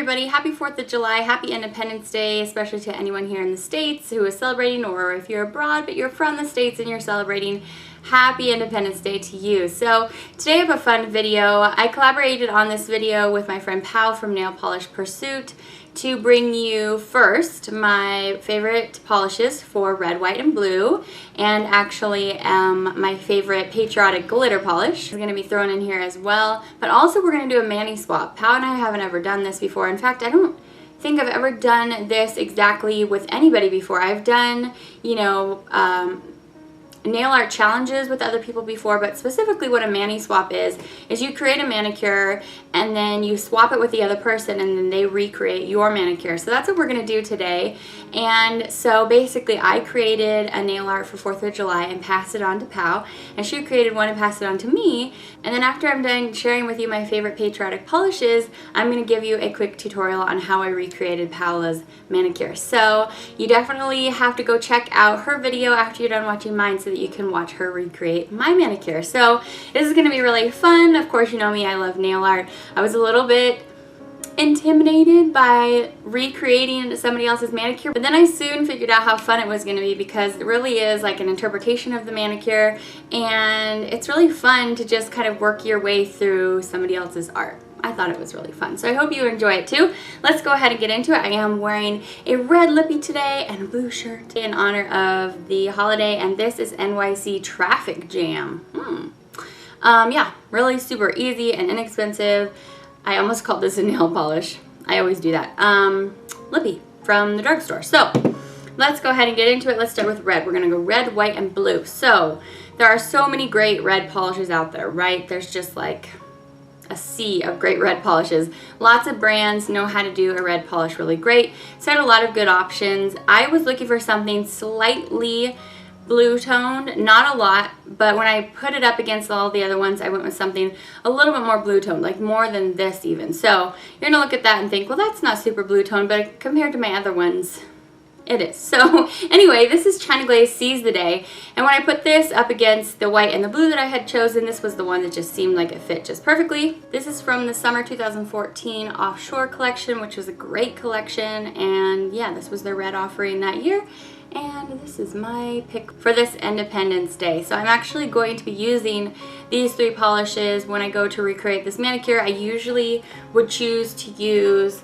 everybody, happy 4th of July, happy Independence Day, especially to anyone here in the States who is celebrating, or if you're abroad but you're from the States and you're celebrating, happy Independence Day to you. So today I have a fun video. I collaborated on this video with my friend Paola from Nail Polish Pursuit to bring you first my favorite polishes for red, white, and blue, and actually my favorite Patriotic glitter polish is going to be thrown in here as well. But also we're going to do a mani swap. Paola and I haven't ever done this before. In fact, I don't think I've ever done this exactly with anybody before. I've done, you know, nail art challenges with other people before, but specifically what a mani swap is you create a manicure and then you swap it with the other person and then they recreate your manicure. So that's what we're going to do today. And so basically I created a nail art for 4th of July and passed it on to Pao, and she created one and passed it on to me. And then after I'm done sharing with you my favorite Patriotic polishes, I'm going to give you a quick tutorial on how I recreated Paola's manicure. So you definitely have to go check out her video after you're done watching mine so that you can watch her recreate my manicure. So this is going to be really fun. Of course, you know me, I love nail art. I was a little bit intimidated by recreating somebody else's manicure, but then I soon figured out how fun it was going to be, because it really is like an interpretation of the manicure, and it's really fun to just kind of work your way through somebody else's art. I thought it was really fun, so I hope you enjoy it too. Let's go ahead and get into it. I am wearing a red lippy today and a blue shirt in honor of the holiday, and this is NYC Traffic Jam. Yeah, really super easy and inexpensive. I almost called this a nail polish. I always do that. Lippy from the drugstore. So let's go ahead and get into it. Let's start with red. We're gonna go red, white, and blue. So there are so many great red polishes out there, right? There's just like a sea of great red polishes. Lots of brands know how to do a red polish really great. So I had a lot of good options. I was looking for something slightly blue toned, not a lot, but when I put it up against all the other ones, I went with something a little bit more blue toned, like more than this even. So you're gonna look at that and think, well, that's not super blue toned, but compared to my other ones, it is. So anyway, this is China Glaze Seize the Day, and when I put this up against the white and the blue that I had chosen, this was the one that just seemed like it fit just perfectly. This is from the summer 2014 Offshore collection, which was a great collection, and yeah, this was their red offering that year. And this is my pick for this Independence Day. So I'm actually going to be using these three polishes when I go to recreate this manicure. I usually would choose to use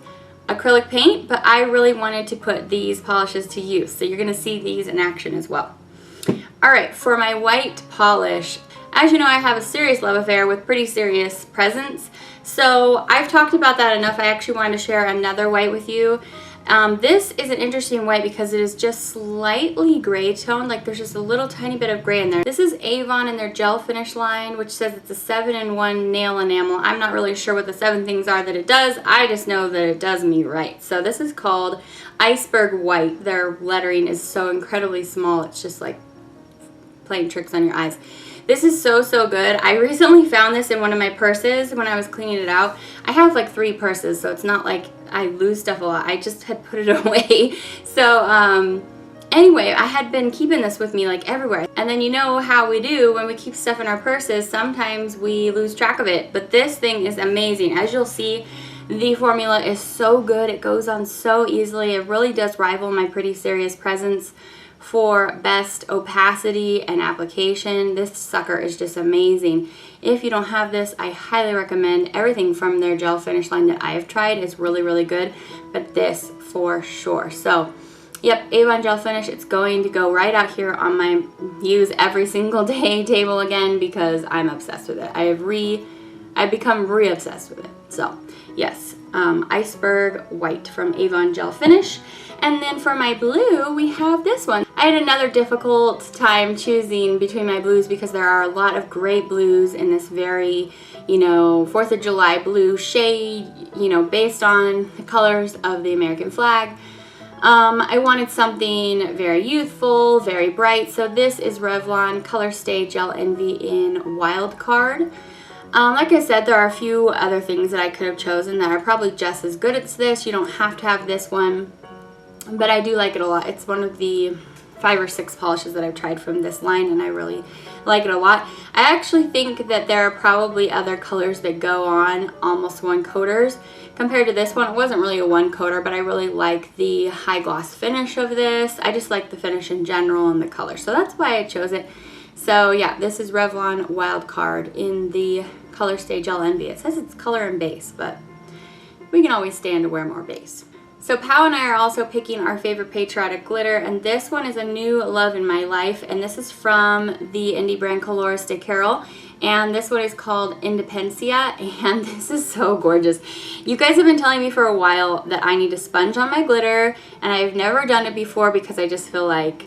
acrylic paint, but I really wanted to put these polishes to use. So you're gonna see these in action as well. All right, for my white polish, as you know, I have a serious love affair with pretty serious presents. So I've talked about that enough. I actually wanted to share another white with you. This is an interesting white because it is just slightly gray toned, like there's just a little tiny bit of gray in there. This is Avon in their gel finish line, which says it's a 7-in-1 nail enamel. I'm not really sure what the 7 things are that it does. I just know that it does me right. So this is called Iceberg White. Their lettering is so incredibly small, it's just like playing tricks on your eyes. This is so, so good. I recently found this in one of my purses when I was cleaning it out. I have like 3 purses, so it's not like I lose stuff a lot. I just had put it away. So anyway, I had been keeping this with me like everywhere. And then you know how we do when we keep stuff in our purses, sometimes we lose track of it. But this thing is amazing. As you'll see, the formula is so good. It goes on so easily. It really does rival my Pretty Serious Presents for best opacity and application. This sucker is just amazing. If you don't have this, I highly recommend everything from their gel finish line that I have tried is really, really good, but this for sure. So yep, Avon gel finish, it's going to go right out here on my use every single day table again because I'm obsessed with it. I've become re-obsessed with it. So yes, Iceberg White from Avon gel finish. And then for my blue, we have this one. I had another difficult time choosing between my blues because there are a lot of great blues in this very, you know, 4th of July blue shade, you know, based on the colors of the American flag. I wanted something very youthful, very bright. So this is Revlon Color Stay Gel Envy in Wild Card. Like I said, there are a few other things that I could have chosen that are probably just as good as this. You don't have to have this one, but I do like it a lot. It's one of the 5 or 6 polishes that I've tried from this line, and I really like it a lot. I actually think that there are probably other colors that go on almost one coaters compared to this one. It wasn't really a one coater, but I really like the high gloss finish of this. I just like the finish in general and the color, so that's why I chose it. So yeah, this is Revlon Wild Card in the color Stay Gel Envy. It says it's color and base, but we can always stand to wear more base. So Pao and I are also picking our favorite Patriotic glitter, and this one is a new love in my life, and this is from the indie brand Colores de Carol, and this one is called Independencia, and this is so gorgeous. You guys have been telling me for a while that I need to sponge on my glitter, and I've never done it before because I just feel like,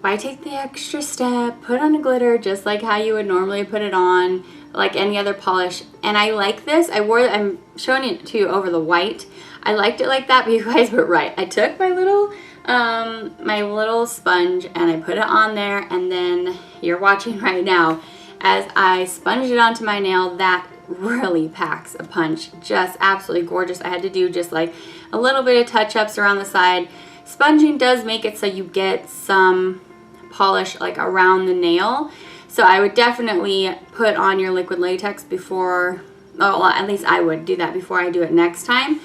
why take the extra step, put on a glitter just like how you would normally put it on, like any other polish. And I like this. I'm showing it to you over the white. I liked it like that, but you guys were right. I took my little sponge and I put it on there, and then you're watching right now as I sponged it onto my nail. That really packs a punch. Just absolutely gorgeous. I had to do just like a little bit of touch-ups around the side. Sponging does make it so you get some polish like around the nail. So I would definitely put on your liquid latex before, well, at least I would do that before I do it next time.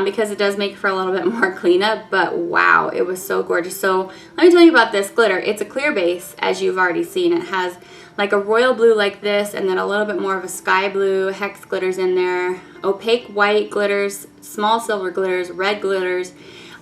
Because it does make for a little bit more cleanup, but wow, it was so gorgeous. So let me tell you about this glitter. It's a clear base, as you've already seen. It has like a royal blue like this, and then a little bit more of a sky blue, hex glitters in there, opaque white glitters, small silver glitters, red glitters.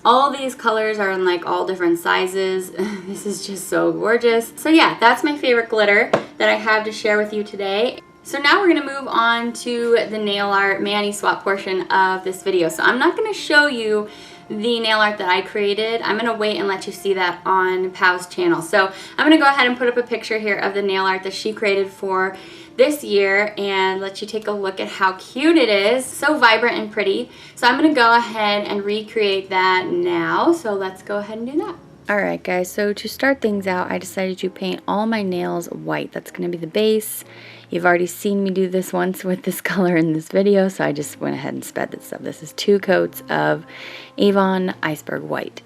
All these colors are in like all different sizes. This is just so gorgeous. So yeah, that's my favorite glitter that I have to share with you today. So now we're going to move on to the nail art mani swap portion of this video. So I'm not going to show you the nail art that I created. I'm going to wait and let you see that on Pao's channel. So I'm going to go ahead and put up a picture here of the nail art that she created for this year and let you take a look at how cute it is. So vibrant and pretty. So I'm going to go ahead and recreate that now. So let's go ahead and do that. Alright guys, so to start things out, I decided to paint all my nails white. That's going to be the base. You've already seen me do this once with this color in this video, so I just went ahead and sped this up. This is 2 coats of Avon Iceberg white.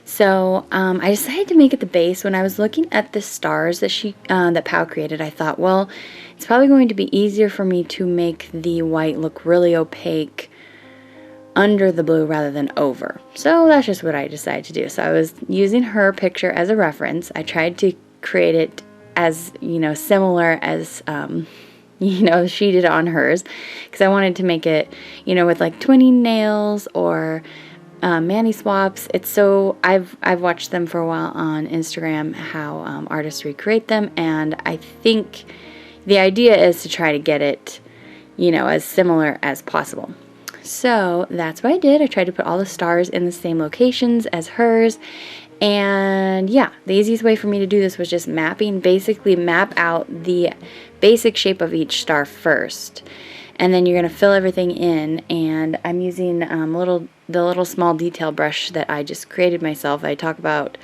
So I decided to make it the base. When I was looking at the stars that that Pao created, I thought, well, it's probably going to be easier for me to make the white look really opaque under the blue rather than over. So that's just what I decided to do. So I was using her picture as a reference. I tried to create it as, you know, similar as, you know, she did on hers, because I wanted to make it, you know, with like twinning nails or mani swaps. It's so, I've watched them for a while on Instagram, how artists recreate them, and I think the idea is to try to get it, you know, as similar as possible. So that's what I did. I tried to put all the stars in the same locations as hers. And yeah, the easiest way for me to do this was just basically map out the basic shape of each star first. And then you're going to fill everything in. And I'm using the little small detail brush that I just created myself. I talk about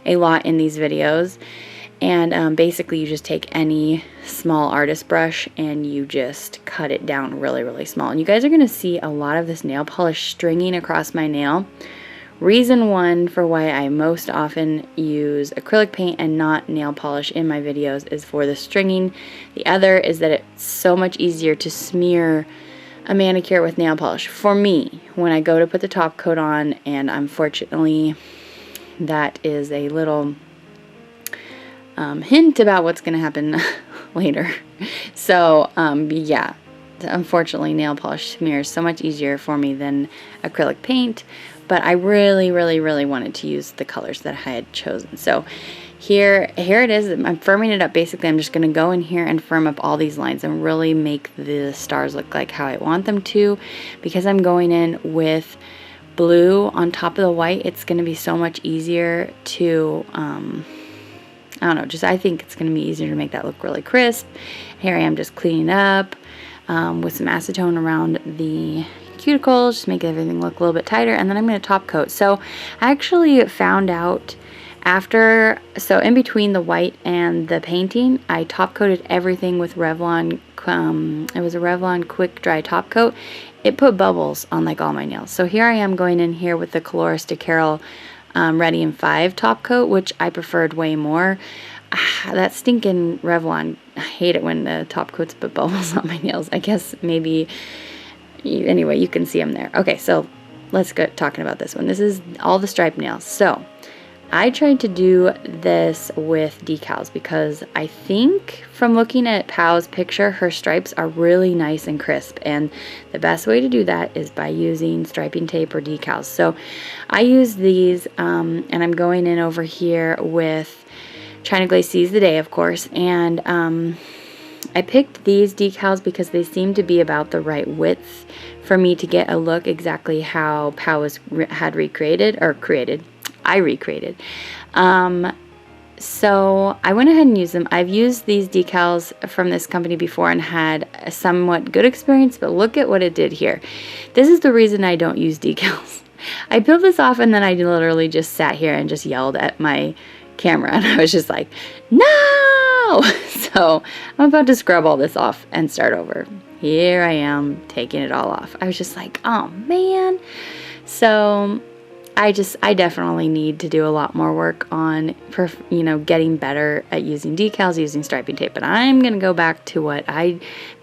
a lot in these videos. And basically you just take any small artist brush and you just cut it down really, really small. And you guys are going to see a lot of this nail polish stringing across my nail. Reason one for why I most often use acrylic paint and not nail polish in my videos is for the stringing. The other is that it's so much easier to smear a manicure with nail polish. For me, when I go to put the top coat on, and unfortunately that is a little hint about what's going to happen later. So yeah, unfortunately nail polish smears so much easier for me than acrylic paint, but I really, really, really wanted to use the colors that I had chosen. So here it is. I'm firming it up. Basically, I'm just going to go in here and firm up all these lines and really make the stars look like how I want them to. Because I'm going in with blue on top of the white, it's going to be so much easier to I don't know, I think it's going to be easier to make that look really crisp. Here I am just cleaning up with some acetone around the cuticles, just make everything look a little bit tighter, and then I'm going to top coat. So I actually found out so in between the white and the painting, I top coated everything with Revlon. It was a Revlon quick dry top coat. It put bubbles on like all my nails. So here I am going in here with the Colores de Carol Ready in 5 top coat, which I preferred way more. That stinking Revlon, I hate it when the top coats put bubbles on my nails. I guess maybe, anyway, you can see them there. Okay, so let's get talking about this one. This is all the striped nails. So I tried to do this with decals because I think from looking at Pao's picture, her stripes are really nice and crisp, and the best way to do that is by using striping tape or decals. So I use these, and I'm going in over here with China Glaze Seize the Day, of course, and I picked these decals because they seem to be about the right width for me to get a look exactly how Pao had recreated, or created. I recreated. So I went ahead and used them. I've used these decals from this company before and had a somewhat good experience, but look at what it did here. This is the reason I don't use decals. I peeled this off and then I literally just sat here and just yelled at my camera, and I was just like, no! So I'm about to scrub all this off and start over. Here I am taking it all off. I was just like, oh man. So I definitely need to do a lot more work on, getting better at using decals, using striping tape. But I'm going to go back to what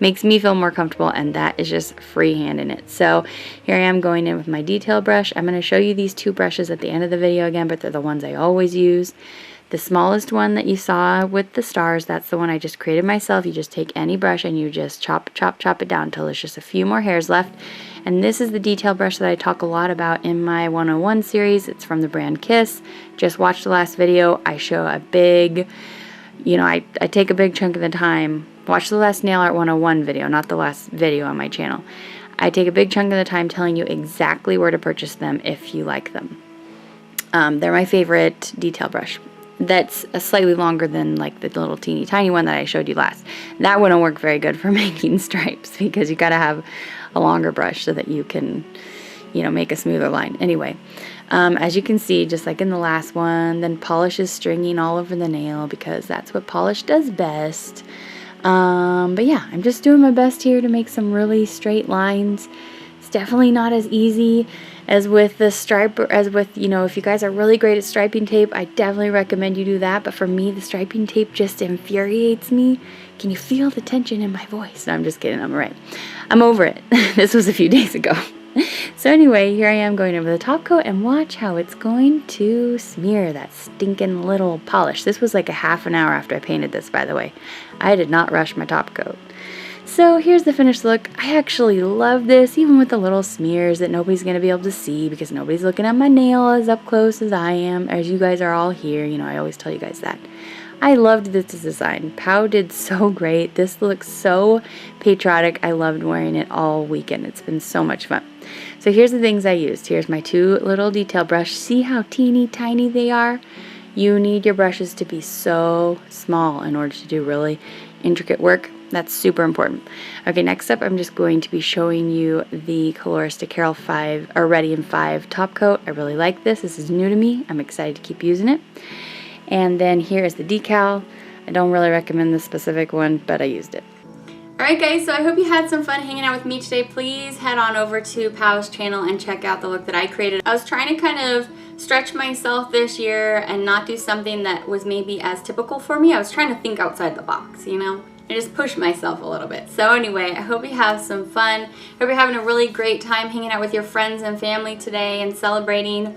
makes me feel more comfortable, and that is just freehanding it. So here I am going in with my detail brush. I'm going to show you these 2 brushes at the end of the video again, but they're the ones I always use. The smallest one that you saw with the stars, that's the one I just created myself. You just take any brush and you just chop it down until there's just a few more hairs left. And this is the detail brush that I talk a lot about in my 101 series. It's from the brand Kiss. Just watch the last video. I show a big, I take a big chunk of the time. Watch the last nail art 101 video, not the last video on my channel. I take a big chunk of the time telling you exactly where to purchase them if you like them. They're my favorite detail brush. That's a slightly longer than like the little teeny tiny one that I showed you last. That wouldn't work very good for making stripes because you got to have a longer brush so that you can, make a smoother line. Anyway, as you can see, just like in the last one, then polish is stringing all over the nail because that's what polish does best. But yeah, I'm just doing my best here to make some really straight lines. It's definitely not as easy as with the stripe, or as with, if you guys are really great at striping tape, I definitely recommend you do that. But for me, the striping tape just infuriates me. Can you feel the tension in my voice? No, I'm just kidding. I'm all right. I'm over it. This was a few days ago. So anyway, here I am going over the top coat, and watch how it's going to smear that stinking little polish. This was like a half an hour after I painted this, by the way. I did not rush my top coat. So here's the finished look. I actually love this, even with the little smears that nobody's going to be able to see because nobody's looking at my nail as up close as I am, as you guys are all here. I always tell you guys that. I loved this design. Pao did so great. This looks so patriotic. I loved wearing it all weekend. It's been so much fun. So here's the things I used. Here's my 2 little detail brushes. See how teeny tiny they are? You need your brushes to be so small in order to do really intricate work. That's super important. Okay, next up, I'm just going to be showing you the Coloristic Carol 5, or Ready in 5 top coat. I really like this. This is new to me. I'm excited to keep using it. And then here is the decal. I don't really recommend this specific one, but I used it. Alright guys, so I hope you had some fun hanging out with me today. Please head on over to Pao's channel and check out the look that I created. I was trying to kind of stretch myself this year and not do something that was maybe as typical for me. I was trying to think outside the box, I just pushed myself a little bit. So anyway, I hope you have some fun. Hope you're having a really great time hanging out with your friends and family today and celebrating.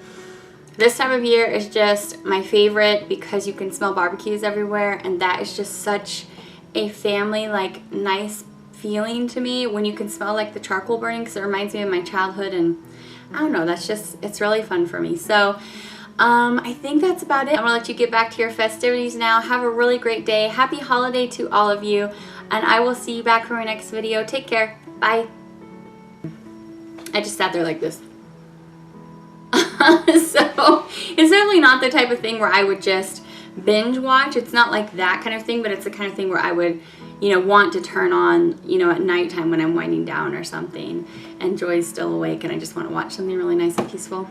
This time of year is just my favorite because you can smell barbecues everywhere, and that is just such a family, nice feeling to me when you can smell like the charcoal burning, because it reminds me of my childhood, and I don't know, it's really fun for me. So I think that's about it. I'm gonna let you get back to your festivities now. Have a really great day. Happy holiday to all of you, and I will see you back for my next video. Take care. Bye. I just sat there like this. So it's definitely not the type of thing where I would just binge watch. It's not like that kind of thing, but it's the kind of thing where I would, want to turn on, at nighttime when I'm winding down or something and Joy's still awake and I just want to watch something really nice and peaceful.